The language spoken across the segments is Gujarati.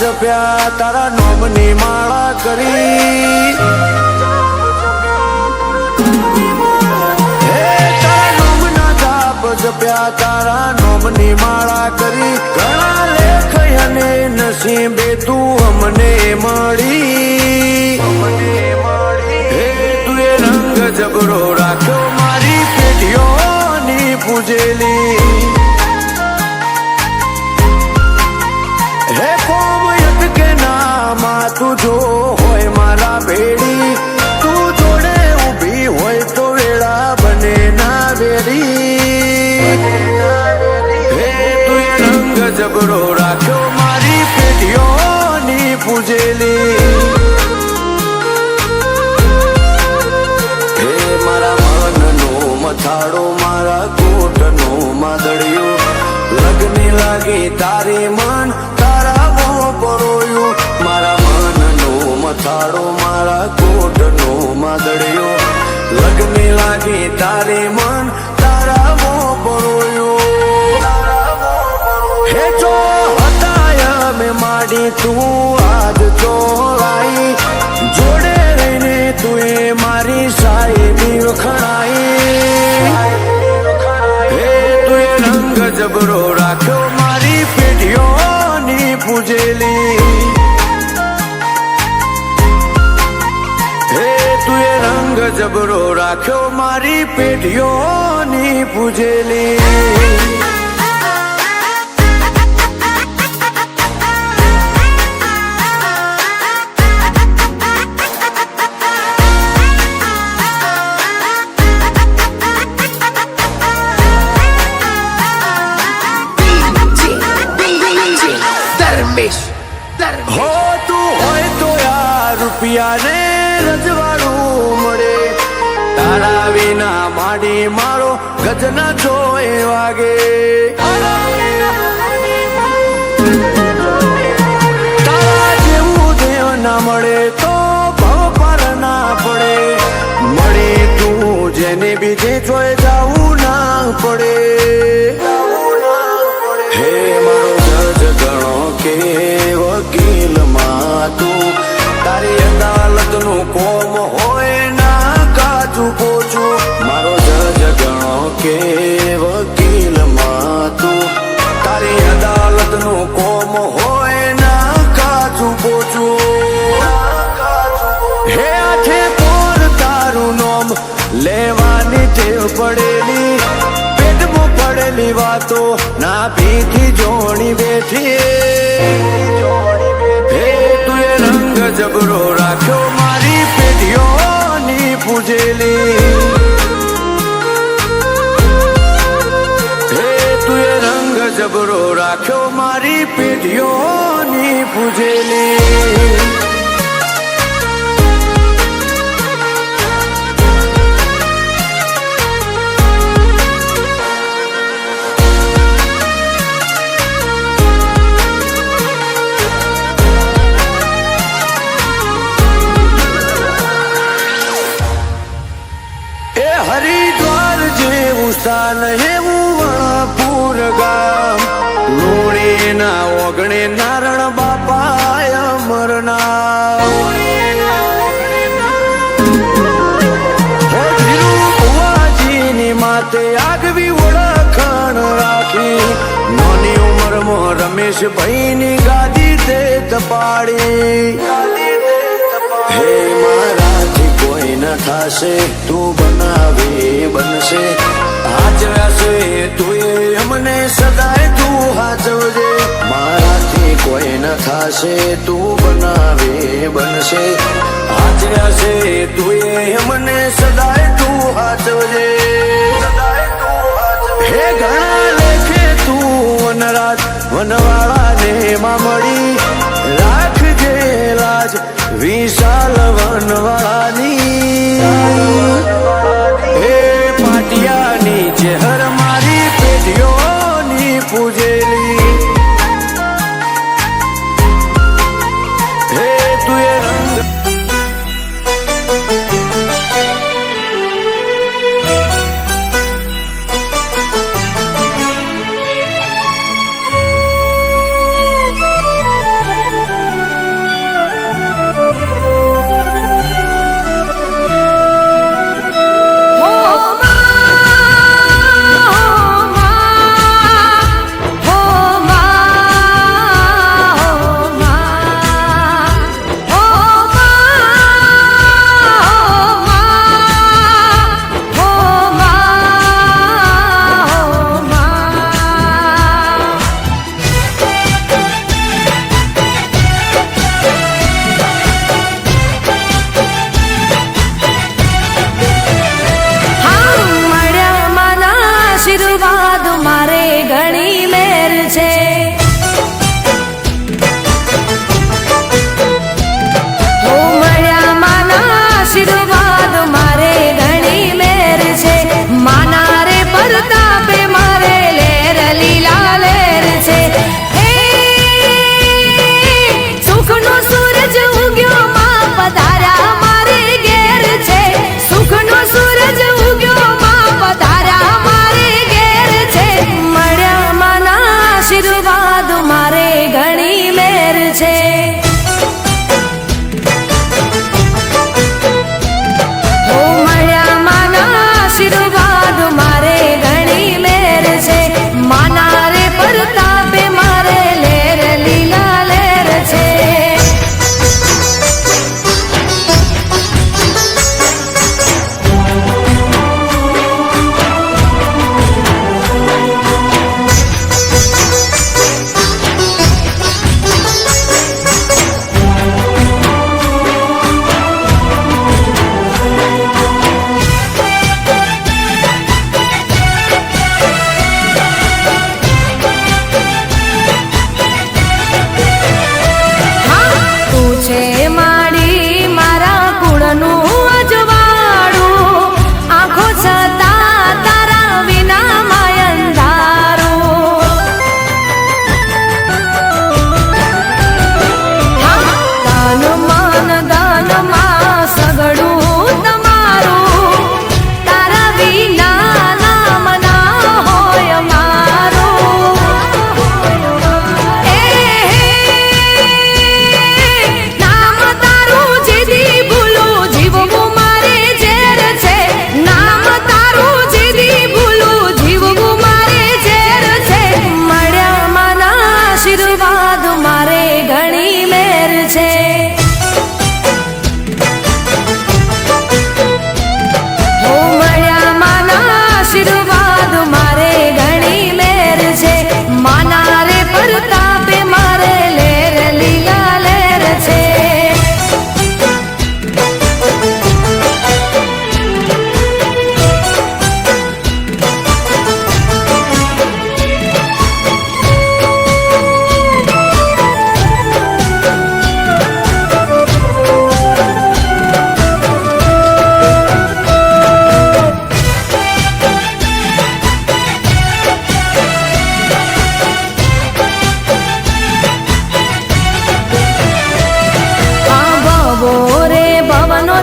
જપ્યા તારા નોમની માળા કરી જપ્યા તારા નોમની માળા કરી ઘણા લેખ અને નસીબે તું અમને મળી હે તું એ રંગ જબરો રાખ્યો મારી પેઢીઓની પૂજેલી હે કોમયત કે નામાં તું જો હોય મારા ભેડી તું જોડે ઊભી હોય તો વેળા બને ના વેરી જબરો રાખ્યો મારી પેઢીઓની પૂજેલી હે મારા મનનો મથાળો મારા કોટનો માદળિયો લગ્ની લાગી તારી મન તારા મોં પરોયું મારા મનનો મથાળો મારા કોટનો માદળિયો લગ્ની લાગી તારી મન તારા મોં પરોયું હે જો હતાય મેં માડી તું આજ ચોરાઈ જોડે રહીને તું એ મારી સાહેબી વખણાઈ હે તું એ રંગ જબરો રાખ્યો મારી પેઢીઓની પૂજેલી હે તું એ રંગ જબરો રાખ્યો મારી પેઢીઓની પૂજેલી હો તું હોય તો યાર રૂપિયા ને રજવાડું મળે તારા વિના માડી મારો ગજના જોઈ વાગે તારા જેવું દેવ ના મળે તો ભાવ પાર ના પડે મળે તું જેને બીજે જોઈ જાવું ના પડે હે મારો જજ ગણો કે વકીલમાં તું તારી અદાલતનું કોમ હોય ના કાચું પોચું મારો જજ ગણો કે વકીલમાં તું તારી અદાલતનું કોમ હોય ના કાચું પોચું હે આઠે પોર તારું નોમ લેવાની ટેવ પડેલી પેટમાં પડેલી વાતો ના પીથી જોણી બેઠી હે તું એ રંગ જબરો રાખ્યો મારી પેઢીઓની પૂજેલી હે તું એ રંગ જબરો રાખ્યો મારી પેઢીઓની પૂજેલી હરિદ્વાર જેવું સ્થાન એવું વણપુર ગામ લુણીના ઓગણે નારણ બાપા અમરના ધીરુભાજીની માતે આગવી ઓળખાણ રાખી નાની ઉંમરમાં રમેશભાઈની ગાદી તે તપાડી હે મારાથી કોઈ ન થાશે તું બનાવે બનશે હાચવ્યાશે તું અમને સદાય તું હાચવજે મારાથી કોઈ ન થાશે તું બનાવે બનશે હાચવ્યાશે તું અમને સદાય તું હાચવજે હે ઘણા લેખે તું વનરાજ વનવાળાને માં મળી રાખજે લાજ વિશાલ વનવાળાની હે પાટિયાની ચહેર મારી પેઢીઓની પૂજેલી હે તું એ રંગ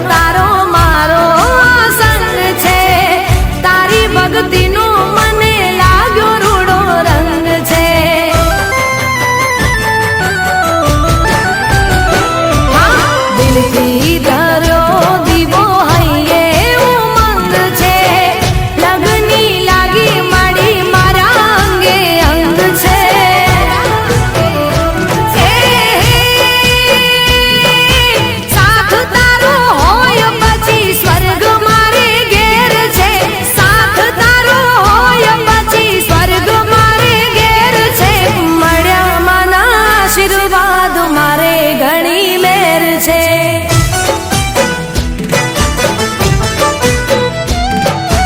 તારો મારો સંગ છે, તારી ભક્તિનો મને લાગ્યો રૂડો રંગ છે. દિલથી ધર્યો દીવો હૈયે ઉમંગ છે, લગની લાગી માડી મારા અંગે અંગ છે. સાથ તારો હોય પછી સ્વર્ગ મારે ઘેર છે, સાથ તારો હોય પછી સ્વર્ગ મારે ઘેર છે. મળ્યા માના આશીર્વાદ મારે ઘણી મેર છે.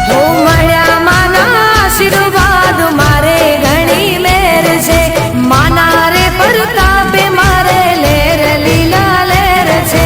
હો મળ્યા માના આશીર્વાદ મારે ઘણી મેર છે. માના રે પ્રતાપે મારે લેર લીલા લેર છે.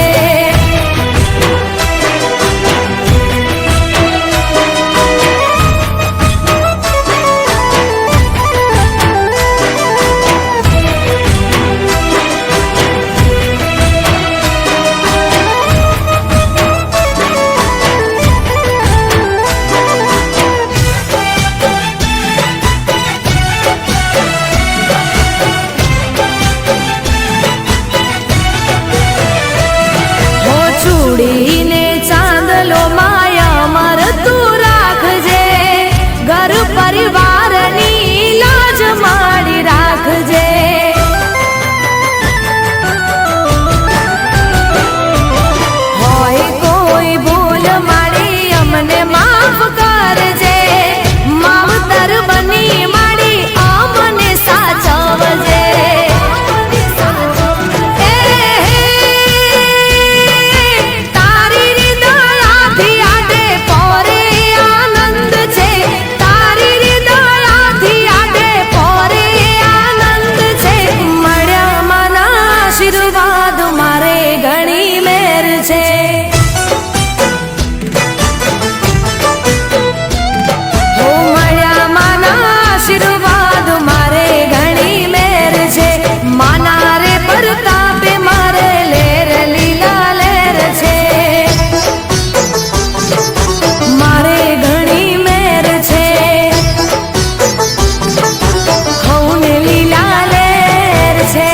હો ચૂડીને ચાંદલો માયા મર તું રાખજે, ઘર પરિવારની લાજ માડી રાખજે. હોય કોઈ ભૂલ માડી અમને માફ કરજે, માવતર બની માડી અમને સાચવજે. તારી હૃદયાથી આડે પોરે આનંદ છે, તારી હૃદયાથી આડે પોરે આનંદ છે. મળ્યા માના આશીર્વાદ મારે ઘણી મેર છે. હો મળ્યા માના આશીર્વાદ મારે ઘણી મેર છે. માના રે પ્રતાપે મારે લેર લીલા લેર છે. મારે ઘણી મેર છે, હઉને લીલા લેર છે.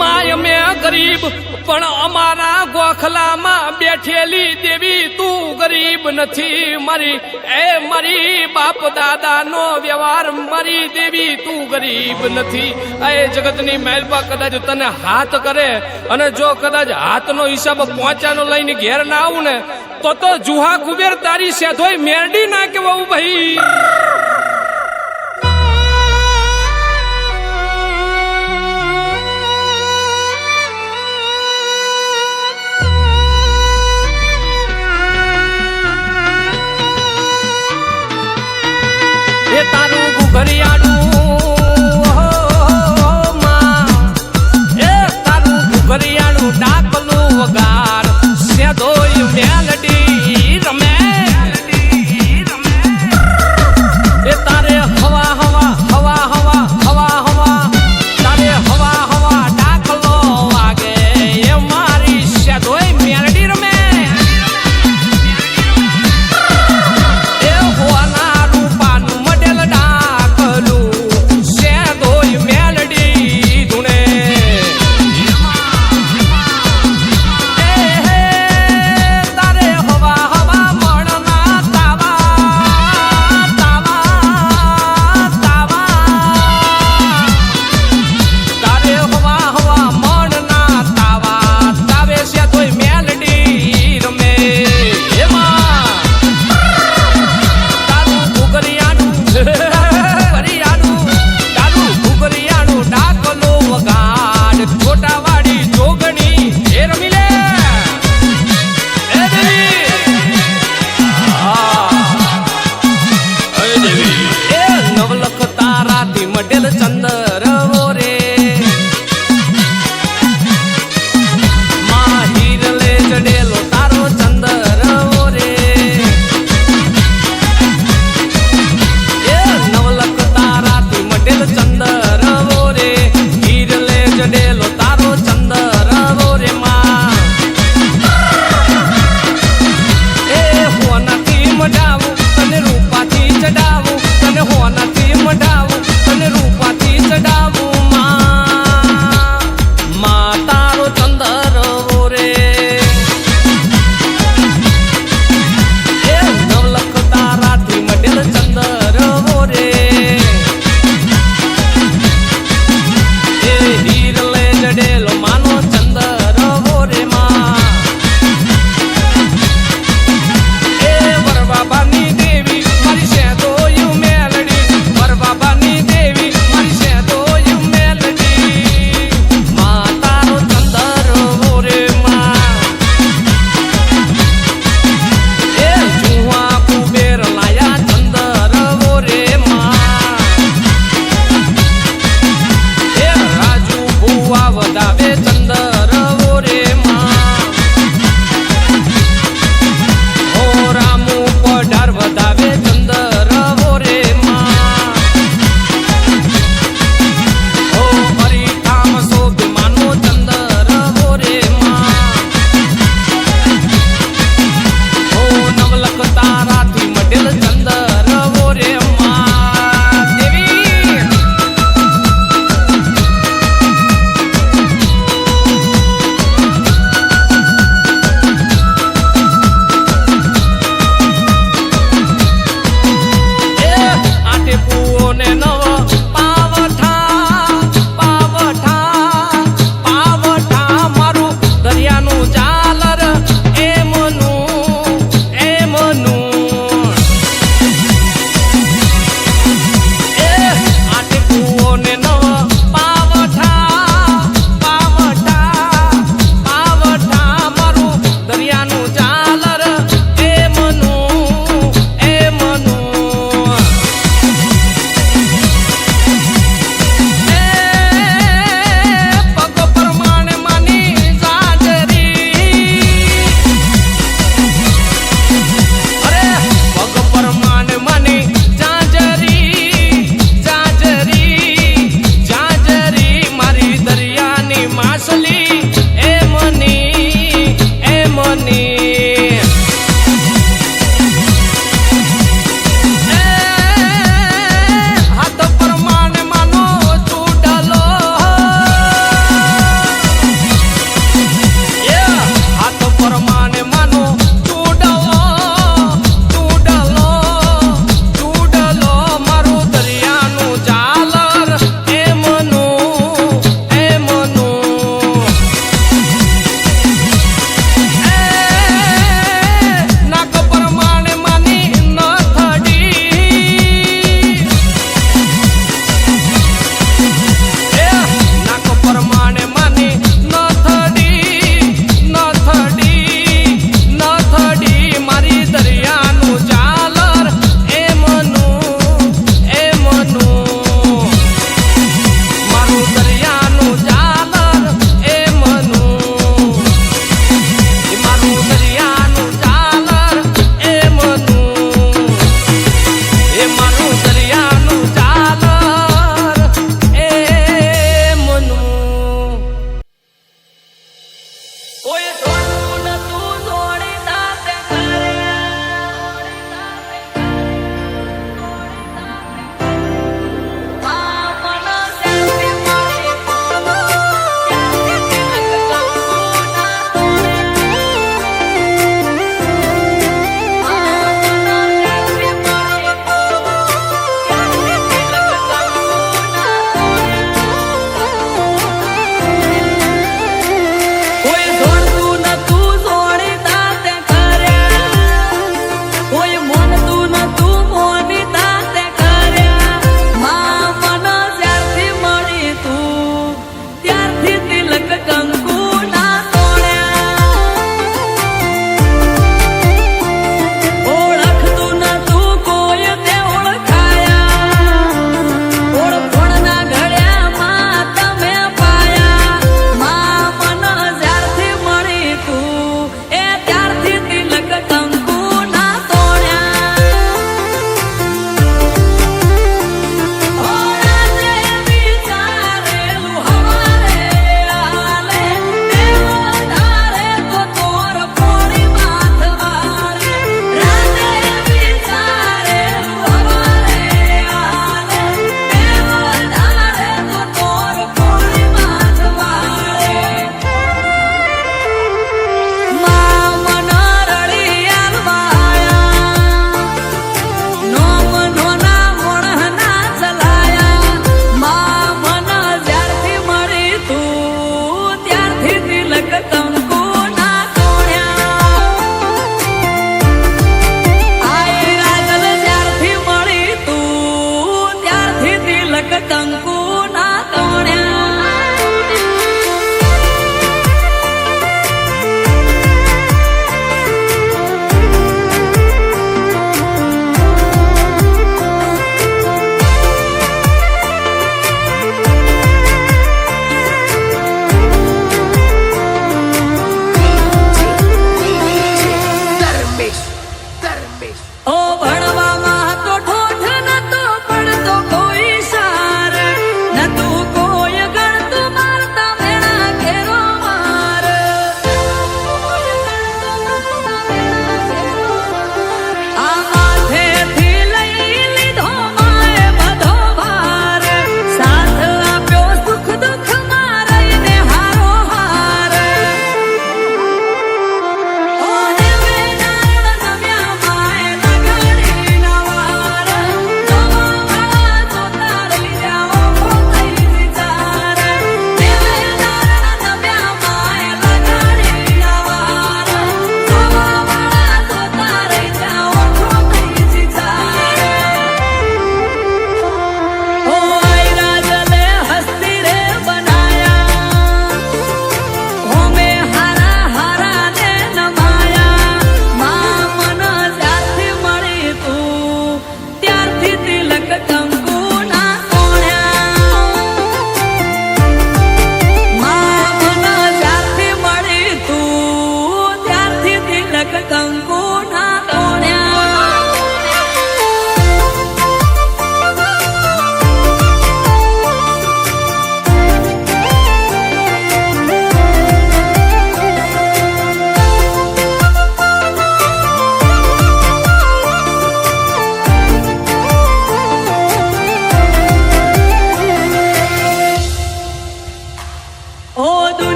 માય મેં ગરીબ પણ અમારા ગોખલામાં બેઠેલી દેવી તું ગરીબ નથી મારી. મારી બાપ દાદાનો વ્યવહાર મારી દેવી તું ગરીબ નથી. એ જગતની મહેલપા કદાચ તને હાથ કરે અને જો કદાચ હાથનો હિસાબ પહોંચાનો લઈને ઘેર ના આવું ને તો જુહા કુબેર તારી સેધોય મેરડી ના કેવું ભાઈ. એ તારું ઘુઘરિયાળું માં, એ તારું ઘુઘરિયાળું ડાકલું વગાર સેધોય મેલડી રમે. એ તારે હવા હવા હવા હવા હવા હવા તારે હવા હવા ડાકલો વાગે એ મારી સેધોય મેલડી રમે. એ હોના રૂપાનું મડેલ ડાકલું સેધોય મેલડી ધૂણે. તારે હવા હવા મળના તાવા તાવા તાવા તારે હવા હવા મળના તાવા તાવે સેધોય મેલડી રમે. એમાં તારું ઘુઘરિયાનું તારું ઘુઘરિયાનું ડાકલો વગાડ છોટાવાડી જોગણી એ રમી લે. એ દેવી એ દેવી એ નવલખ તારાથી મડેલ ચંદર રે માં હીરલે જડેલો તારો ચંદર રે. એ નવલખ તારાથી મડેલ ચંદર રે હીરલે જડેલો તારો ચંદર રે માં. કોઈ જોડતું નતું જોડી દાંતે કોઈ જોડતું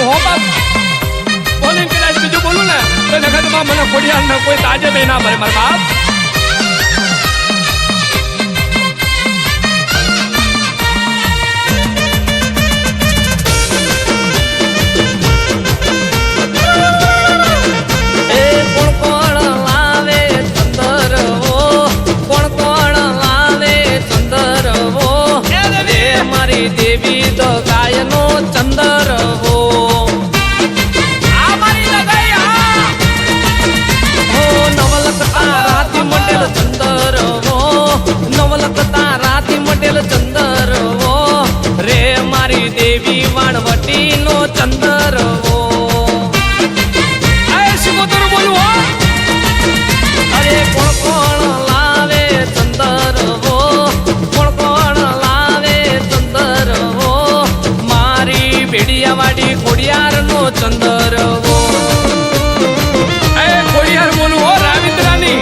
હો બાપ બોલીને કદાચ બીજું બોલું ને તો જગતમાં મને ખોડિયાર ને કોઈ તાજે નહીં ના ભરે મારા બાપ. દેવી તો ગાયનો ચંદર હો આ મારી લગાઈ હો નવલક તારાથી મંડેલ ચંદર હો નવલક તારાથી મંડેલ ચંદર હો રે મારી દેવી વાણવટીનો ચંદર હો આ શિકોતર બોલું હો. અરે કોણ કોણ લાવે ચંદર હો કોણ કોણ લાવે ચંદર હો મારી બેડિયાવાડી ખોડિયારનો ચંદર હો એ ખોડિયાર બોલું હો રાવિન્દ્રાની.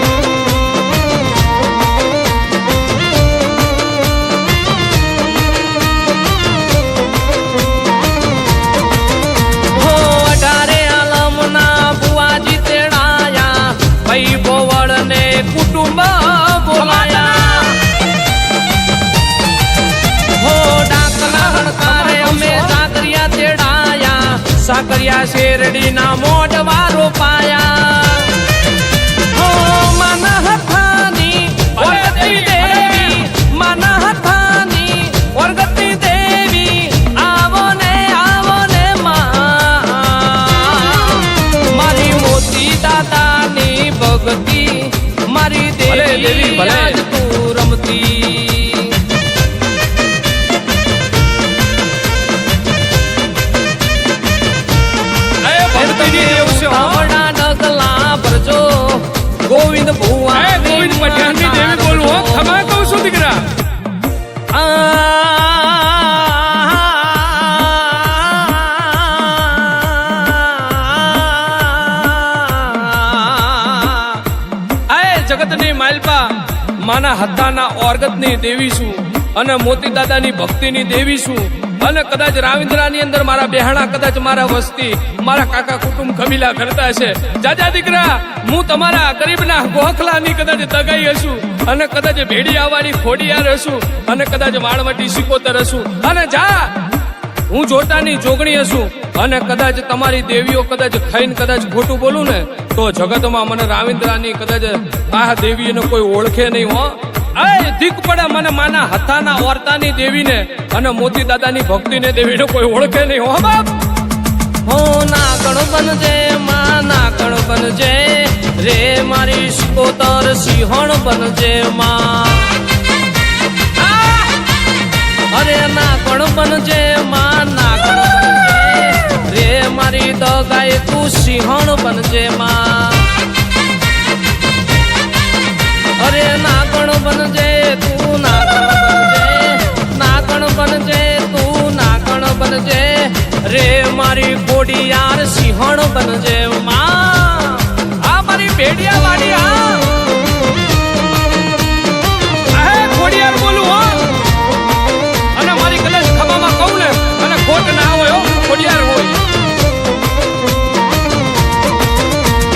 હો 18 આલમના બુવાજી તેડાયા ભાઈ બોવડને કુટુંબ બોલાયા હો ડાકના હણકારે અમે સાકરિયા તેડાયા સાકરિયા શેરડીના મોઢવા રોપાયા હો માના હથાની ઓરગતી દેવી માના હથાની ઓરગતી દેવી આવો ને મારી મોતી દાદાની ભક્તિ મારી ભલે દેવી, દેવી ભલે. આજ તું રમતી એ ભક્તિની દેવ છે હો. તાવડા ડગલા ભરજો ગોવિંદ ભુવા એ ગોવિંદ પઠાણની દેવી બોલું હો. ખમા કહું છું દીકરા. જગતની માલપા માના હત્તાના ઓરગતની દેવી છું અને મોતી દાદાની ભક્તિની દેવી છું અને કદાચ રાવિન્દ્રાની અંદર મારા બેહાણા કદાચ મારા વસ્તી મારા કાકા કુટુંબ કબીલા કરતા છે. જાજા દીકરા હું તમારા ગરીબના ગોખલાની કદાચ દગાઈ હશું અને કદાચ ભેડિયાવાળી ખોડિયાર હશું અને કદાચ વાળવટી સિકોતર હશું અને જા હું જોટાની જોગણી હશું અને કદાચ તમારી દેવીઓ કદાચ ખાઈને કદાચ ખોટું બોલું ને તો જગતમાં મને રાવિન્દ્રાની કદાચ આ દેવીને કોઈ ઓળખે નહીં હો. એ દીક પડે મને માના હથાના ઓરતાની દેવીને અને મોતી દાદાની ભક્તિને દેવીને કોઈ ઓળખે નહીં હો બાપ. હો નાગણ બનજે માં નાગણ બનજે રે મારી સિકોતર સિંહણ બનજે માં અરે નાગણ બનજે માં નાગણ બનજે રે મારી દગાય તું સિંહણ બનજે માં અરે નાગણ બનજે તું નાગણ બનજે નાગણ બનજે તું નાગણ બનજે રે મારી ખોડિયાર સિંહણ બનજે માં આ મારી ભેડિયા વાળી આ ખોડિયાર બોલું હો અને મારી કદાચ ખભામાં કહું ને અને ખોટ ના હોય હો ખોડિયાર હોય.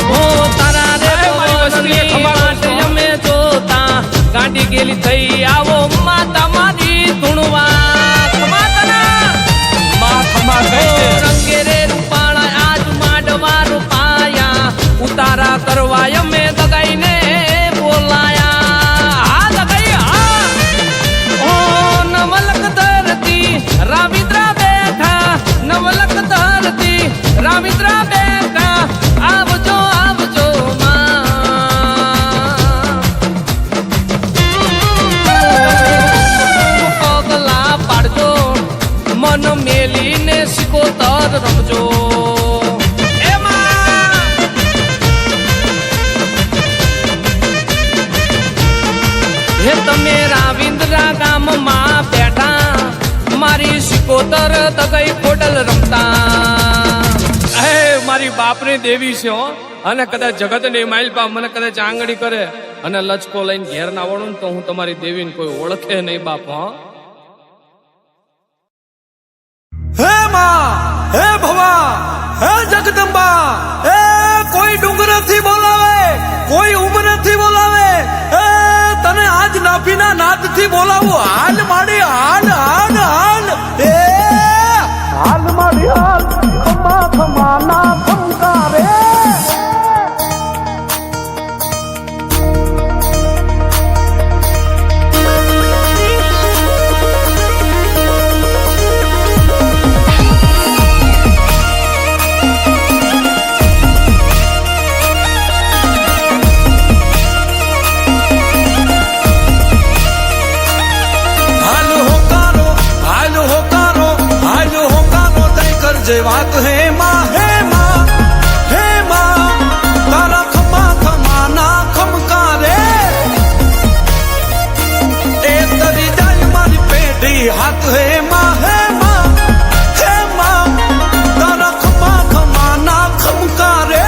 હો તારા રે અરે મારી વસ્તીએ ખભા માટે અમે જોતા ગાંડી ગેલી થઈ આવો માતા મારી ધૂણવા ખમાતના માં ખમા કહે છે. રંગે રે રૂપાળા આજ માંડવા રૂપાયા ઉતારા કરવા અમે દગાઈને બોલાયા આ દગાઈ ઓ નવલક ધરતી રાવિન્દ્રા બેઠા નવલક ધરતી રાવિન્દ્રા બેઠા આવજો આવજો પગલા પાડજો મન મેલીને સિકોતર રમજો હે તમે રાવિન્દ્રા ગામમાં બેઠા મારી સિકોતર દગાઈ ખોડલ રમતા એ મારી બાપની દેવી છે હો અને કદાચ જગતની માલપા મને કદાચ આંગળી કરે અને લચકો લઈને ઘેર ના વળું ને તો હું તમારી દેવીને કોઈ ઓળખે નહીં બાપ. હો હે માં હે ભવા હે જગદંબા એ કોઈ ડુંગરથી બોલાવે કોઈ ઉમરેથી બોલાવે એ તને આજ નાભીના નાદથી બોલાવું હાલ માડી હાલ હાલ હાલ એ હાલ માડી હાલ ખમા ખમા ના ખમકારે જે વાત હે માં તારા ખમા ખમા ના ખમકારે એ તરી જાય મારી પેઢી હાથ હે માં તારા ખમા ખમા ના ખમકારે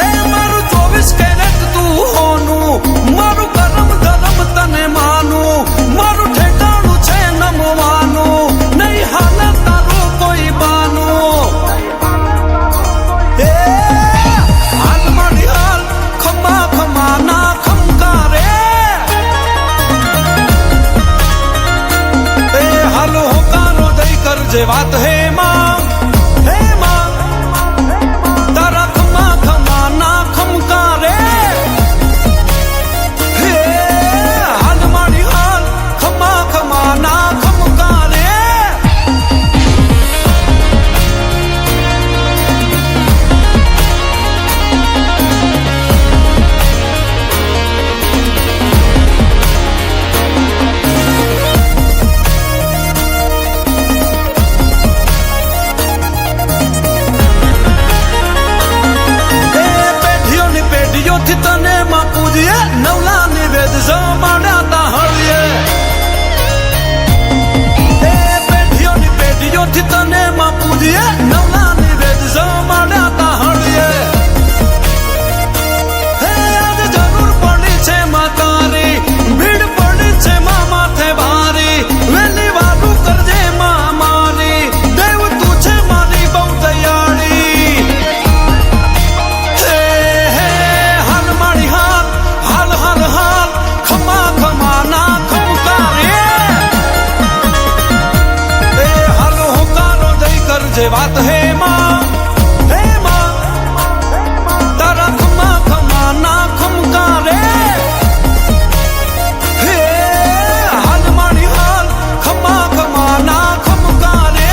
એ મારું 24 કેરેટ તું હોનું મારું કરમ ધરમ તને માનું મારું ઠેકાણું છે નમવાનું નહીં હાલત તારું કોઈ બાનું એ હાલ મારી હાલ ખમા ખમા ના ખમકારે એ હાલ હોકારો દઈ કરજે વાત હે માં તારા ખમા ખમા ના ખમકારે હે હાલ મારી હાલ ખમા ખમા ના ખમકારે પેઢીઓથી તને માં પૂજીએ નવલા નિવેદ જમાડ્યા તા હળીએ એ પેઢીઓથી તને માં પૂજીએ નવલા નિવેદ જમાડ્યા તા હળીએ હે આજે જરૂર પડી છે માં તારી ભીડ પડી છે માં માથે ભારી વેલી વારું કરજે માં મારી દેવ તું છે મારી બહુ દયાળી ખમા ખમા ના ખમકારે એ હાલો હોકારો દઈ કરજે વાત હે માં તારા ખમા ખમા ના ખમકારે હે હાલ મારી હાલ ખમા ખમા ના ખમકારે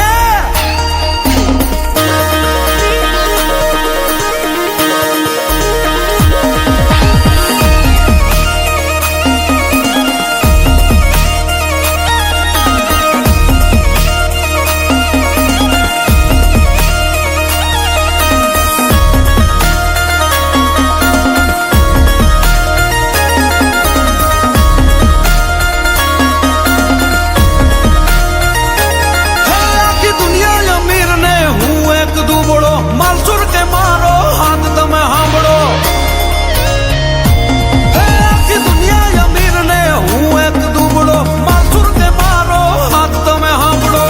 માલસુર કે મારો હાથ તમે સાંભળો હે આખી દુનિયા અમીર ને હું એક દુબળો માલસુર કે મારો હાથ તમે સાંભળો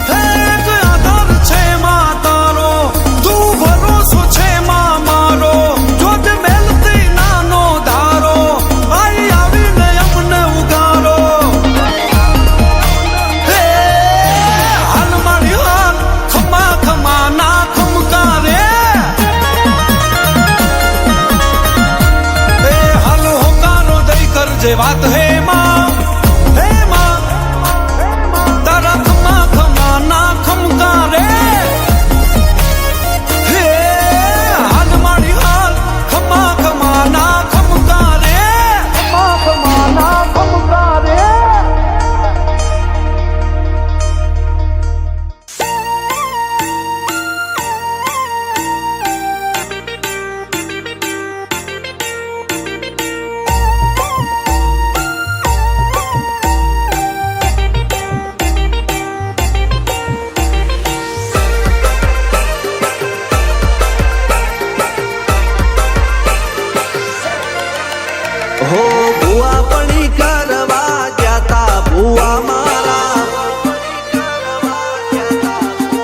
હે એક આધાર છે માં તારો તું ભરોસો છે માં મારો જોત મેલતી નાનો ધારો આઈ આવીને અમને ઉગારો હે હાલ મારી હાલ ખમા ખમા ના ખમકારે એ હાલ હોકારો દઈ કરજે વાત હે માં તારા ખમા ખમા ના ખમકારે હે હાલ મારી હાલ ખમા ખમા ના ખમકારે ખમા ખમા ના ખમકારે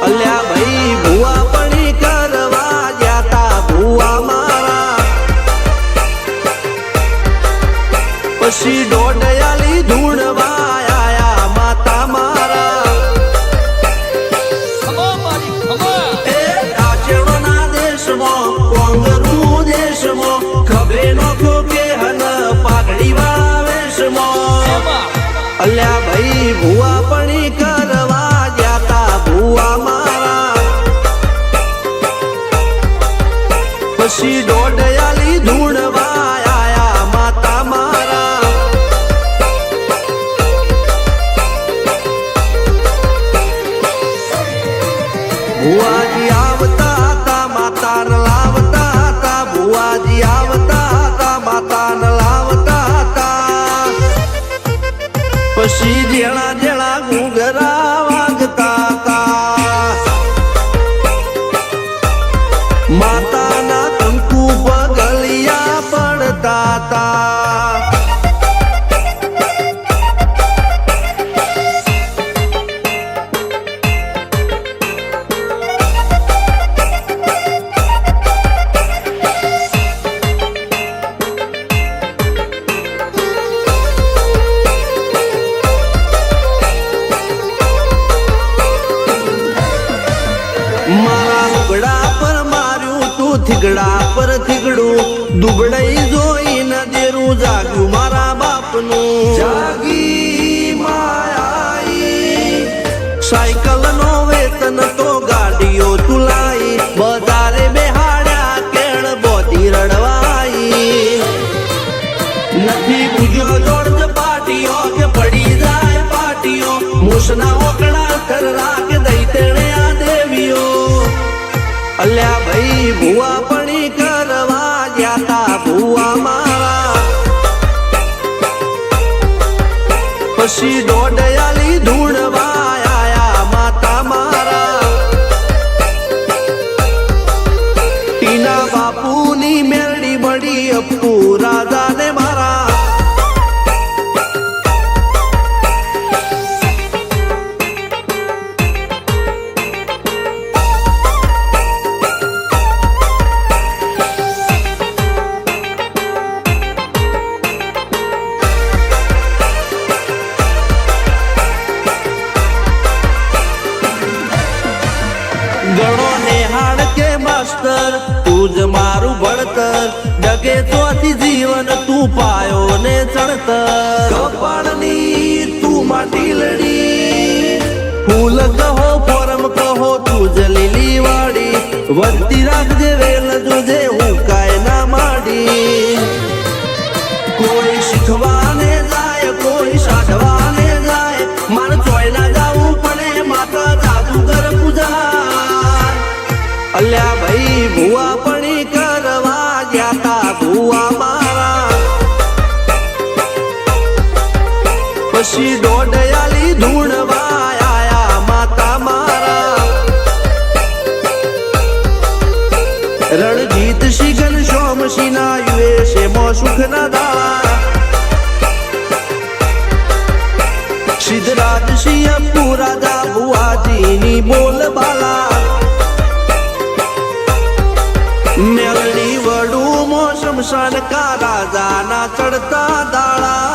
અલ્યા ભાઈ ભુવા પણી કરવા જાતા ભુવા મારા પછી દોડયાલી ધૂણવા આયા માતા મારા એ કાચેવના દેશમાં કોંગરું દેશમાં ખભે નોખો કે હન પાઘડી વાળા વેશમાં અલ્યા ભાઈ ભુવા પણી કરવા જાતા ભુવા મારા પછી દોડયાલી ધૂણવા આયા માતા મારા ભુવાજી આવતા હતા માતાને લાવતા હતા ભુવાજી આવતા હતા માતાને લાવતા હતા પછી જેણા જેણા ઘૂંઘરા વાગતા હતા માતાના કંકુ પગલિયા પડતા હતા મારા લુગડા પર માર્યું તું થીગડા પર થીગડું દુબળઈ જોઈને દેરું જાગ્યું મારા બાપનું જાગી માયાઈ સાયકલ નો વેતન તો ગાડીઓ તુલાઈ બજારે બેહાડ્યા કેળ બોધી રડવાઈ નથી પૂજ્યો જોડ પાટીઓ કે પડી જાય પાટીઓ મૂસના ઓકડા થરરા કે દઈ તેણે આ દેવીઓ અલ્યા ભાઈ ભુવા પણી કરવા જાતા ભુવા મારા પછી દોડયાલી ધૂણવા આયા માતા મારા ટીના બાપુની મેરડી બળી અપ્પુ રાજાને મારા ગણો નેહાળ કે માસ્તર તું જ મારું ભણતર ડગે તોથી જીવન તું પાયો ને ચણતર કપાળની તું માટીલડી ફૂલ કહો ફોરમ કહો તું જ લીલી વાડી વધતી રાખજે વેલ જોજે હું કાય ના માડી કોઈ શીખવાને જાય કોઈ સાધવાને જાય માર ચોય ના જાવું પડે માતા જાદુગર પૂજા અલ્યા ભાઈ ભુવા પણી કરવા જાતા ભુવા મારા પછી દોડયાલી ધૂણવા આયા માતા મારા રણજીત સિંહ ઘનશ્યામ સિંહના યુએસએ માં સુખના દાળા સિદ્ધરાજ સિંહ પુરાજા ભુવાજીની બોલબાલા મેલડી વડું મોસમ શનકા રાજાના ચડતા દાળા